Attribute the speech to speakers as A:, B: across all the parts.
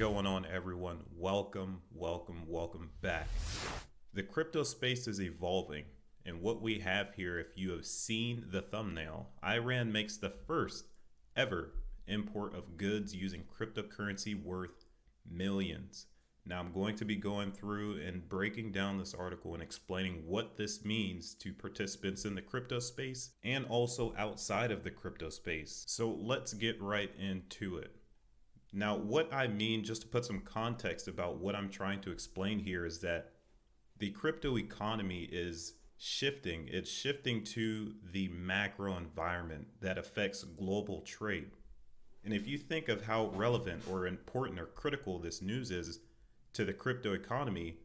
A: going on, everyone? Welcome back. The crypto space is evolving, and what we have here, if you have seen the thumbnail, Iran makes the first ever import of goods using cryptocurrency worth millions. Now I'm going to be going through and breaking down this article and explaining what this means to participants in the crypto space and also outside of the crypto space. So let's get right into it. Now, what I mean, just to put some context about what I'm trying to explain here, is that the crypto economy is shifting. It's shifting to the macro environment that affects global trade. And if you think of how relevant or important or critical this news is to the crypto economy,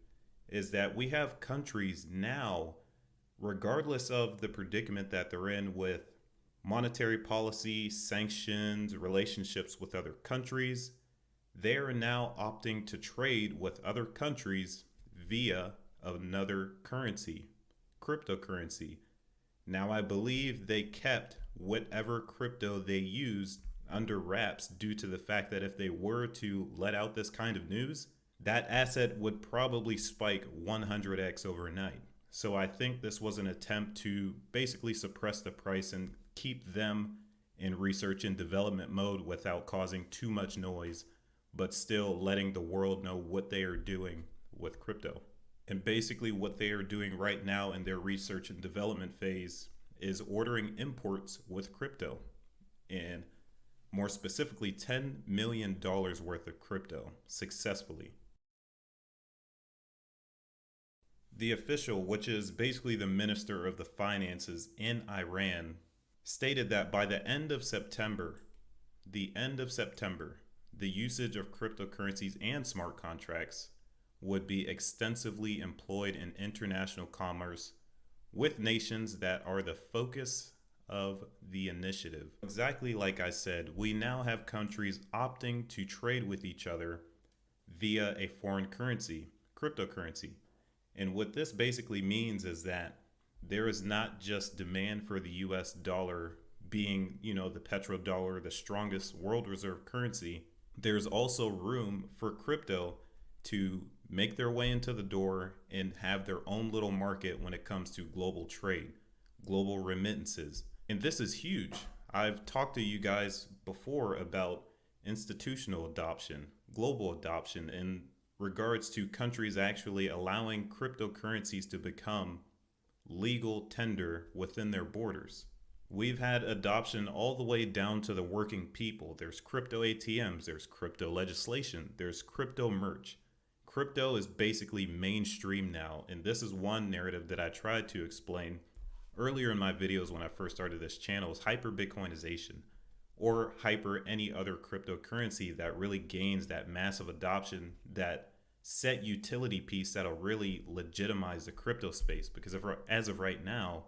A: is that we have countries now, regardless of the predicament that they're in with monetary policy, sanctions, relationships with other countries, they are now opting to trade with other countries via another currency, cryptocurrency. Now, I believe they kept whatever crypto they used under wraps due to the fact that if they were to let out this kind of news, that asset would probably spike 100x overnight. So I think this was an attempt to basically suppress the price and keep them in research and development mode without causing too much noise, but still letting the world know what they are doing with crypto. And basically what they are doing right now in their research and development phase is ordering imports with crypto, and more specifically $10 million worth of crypto successfully. The official, which is basically the minister of the finances in Iran, stated that by the end of September, the usage of cryptocurrencies and smart contracts would be extensively employed in international commerce with nations that are the focus of the initiative. Exactly like I said, we now have countries opting to trade with each other via a foreign currency, cryptocurrency. And what this basically means is that there is not just demand for the US dollar being, the petrodollar, the strongest world reserve currency. There's also room for crypto to make their way into the door and have their own little market when it comes to global trade, global remittances. And this is huge. I've talked to you guys before about institutional adoption, global adoption in regards to countries actually allowing cryptocurrencies to become legal tender within their borders. We've had adoption all the way down to the working people. There's crypto ATMs, there's crypto legislation, there's crypto merch. Crypto is basically mainstream now, and this is one narrative that I tried to explain earlier in my videos when I first started this channel, is hyper Bitcoinization, or hyper any other cryptocurrency that really gains that massive adoption, that set utility piece that'll really legitimize the crypto space. Because as of right now,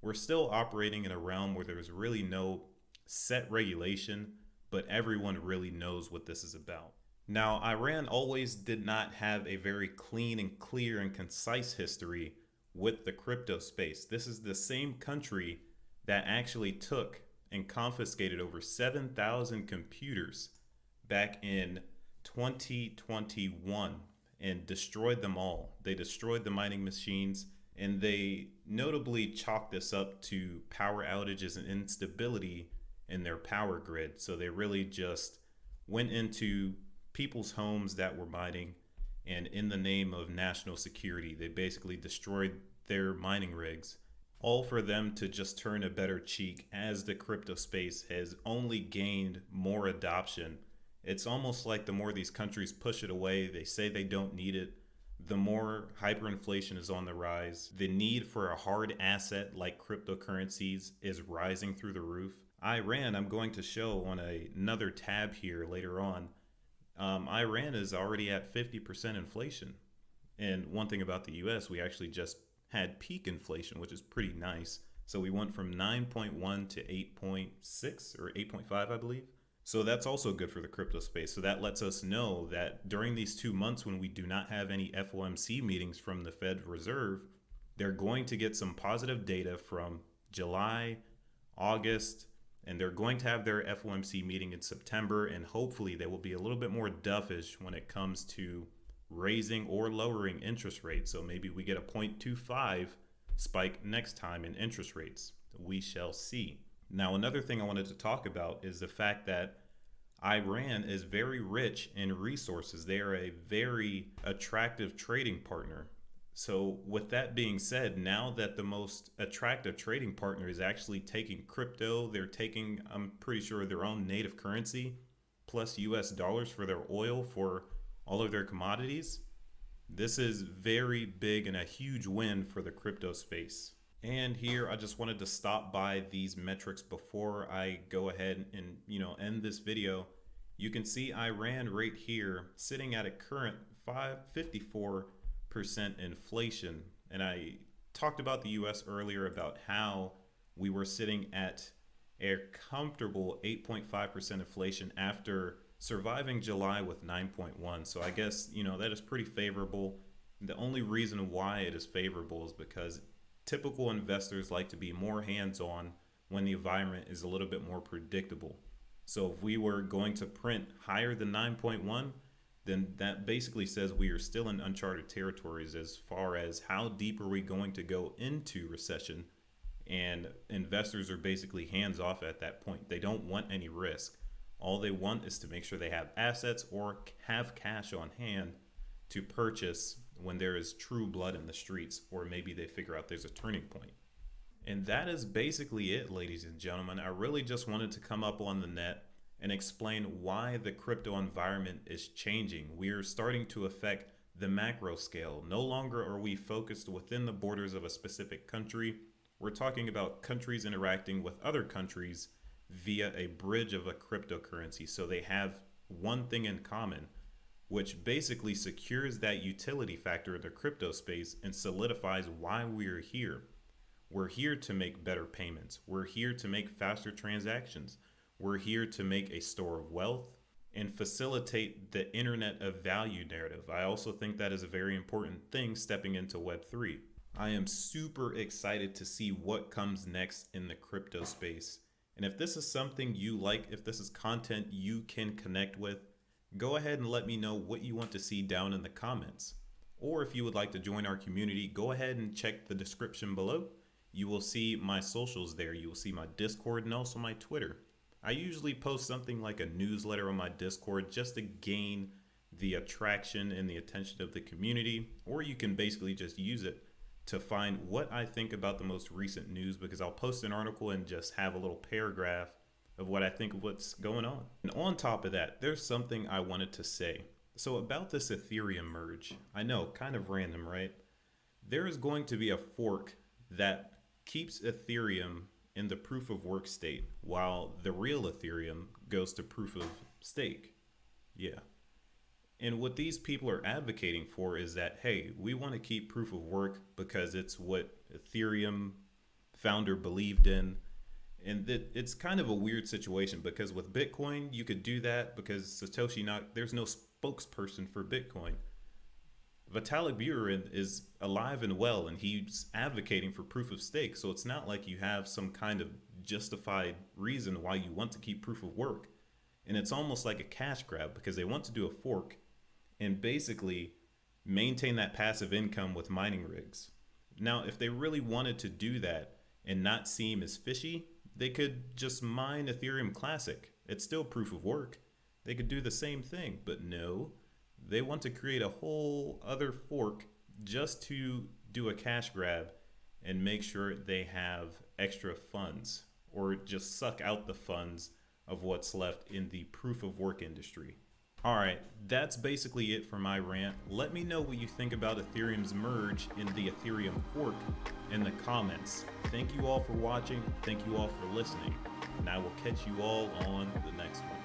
A: we're still operating in a realm where there's really no set regulation, but everyone really knows what this is about. Now, Iran always did not have a very clean and clear and concise history with the crypto space. This is the same country that actually took and confiscated over 7,000 computers back in 2021 and destroyed them all. They destroyed the mining machines, and they notably chalked this up to power outages and instability in their power grid. So they really just went into people's homes that were mining, and in the name of national security, they basically destroyed their mining rigs, all for them to just turn a better cheek as the crypto space has only gained more adoption. It's almost like the more these countries push it away, they say they don't need it, the more hyperinflation is on the rise. The need for a hard asset like cryptocurrencies is rising through the roof. Iran, I'm going to show on another tab here later on, Iran is already at 50% inflation. And one thing about the US, we actually just had peak inflation, which is pretty nice. So we went from 9.1 to 8.6 or 8.5, I believe. So that's also good for the crypto space. So that lets us know that during these 2 months when we do not have any FOMC meetings from the Fed Reserve, they're going to get some positive data from July, August, And they're going to have their FOMC meeting in September, and hopefully they will be a little bit more dovish when it comes to raising or lowering interest rates. So maybe we get a 0.25 spike next time in interest rates. We shall see. Now, another thing I wanted to talk about is the fact that Iran is very rich in resources. They are a very attractive trading partner. So with that being said, now that the most attractive trading partner is actually taking crypto, they're taking, I'm pretty sure, their own native currency plus US dollars for their oil, for all of their commodities. This is very big and a huge win for the crypto space. And here I just wanted to stop by these metrics before I go ahead and end this video. You can see Iran right here sitting at a current 54% inflation. And I talked about the US earlier about how we were sitting at a comfortable 8.5% inflation after surviving July with 9.1. So I guess, that is pretty favorable. The only reason why it is favorable is because typical investors like to be more hands-on when the environment is a little bit more predictable. So if we were going to print higher than 9.1, then that basically says we are still in uncharted territories as far as how deep are we going to go into recession. And investors are basically hands off at that point. They don't want any risk. All they want is to make sure they have assets or have cash on hand to purchase when there is true blood in the streets, or maybe they figure out there's a turning point. And that is basically it, ladies and gentlemen. I really just wanted to come up on the net and explain why the crypto environment is changing. We are starting to affect the macro scale. No longer are we focused within the borders of a specific country. We're talking about countries interacting with other countries via a bridge of a cryptocurrency. So they have one thing in common, which basically secures that utility factor in the crypto space and solidifies why we're here. We're here to make better payments. We're here to make faster transactions. We're here to make a store of wealth and facilitate the internet of value narrative. I also think that is a very important thing stepping into Web3. I am super excited to see what comes next in the crypto space. And if this is something you like, if this is content you can connect with, go ahead and let me know what you want to see down in the comments. Or if you would like to join our community, go ahead and check the description below. You will see my socials there. You will see my Discord and also my Twitter. I usually post something like a newsletter on my Discord just to gain the attraction and the attention of the community. Or you can basically just use it to find what I think about the most recent news, because I'll post an article and just have a little paragraph of what I think of what's going on. And on top of that, there's something I wanted to say. So about this Ethereum merge, I know, kind of random, right? There is going to be a fork that keeps Ethereum in the proof of work state while the real Ethereum goes to proof of stake. Yeah. And what these people are advocating for is that, hey, we want to keep proof of work because it's what Ethereum founder believed in. And it's kind of a weird situation, because with Bitcoin, you could do that because Satoshi there's no spokesperson for Bitcoin. Vitalik Buterin is alive and well, and he's advocating for proof of stake. So it's not like you have some kind of justified reason why you want to keep proof of work. And it's almost like a cash grab, because they want to do a fork and basically maintain that passive income with mining rigs. Now, if they really wanted to do that and not seem as fishy, they could just mine Ethereum Classic. It's still proof of work. They could do the same thing, but no, they want to create a whole other fork just to do a cash grab and make sure they have extra funds, or just suck out the funds of what's left in the proof of work industry. All right, that's basically it for my rant. Let me know what you think about Ethereum's merge in the Ethereum fork in the comments. Thank you all for watching. Thank you all for listening. And I will catch you all on the next one.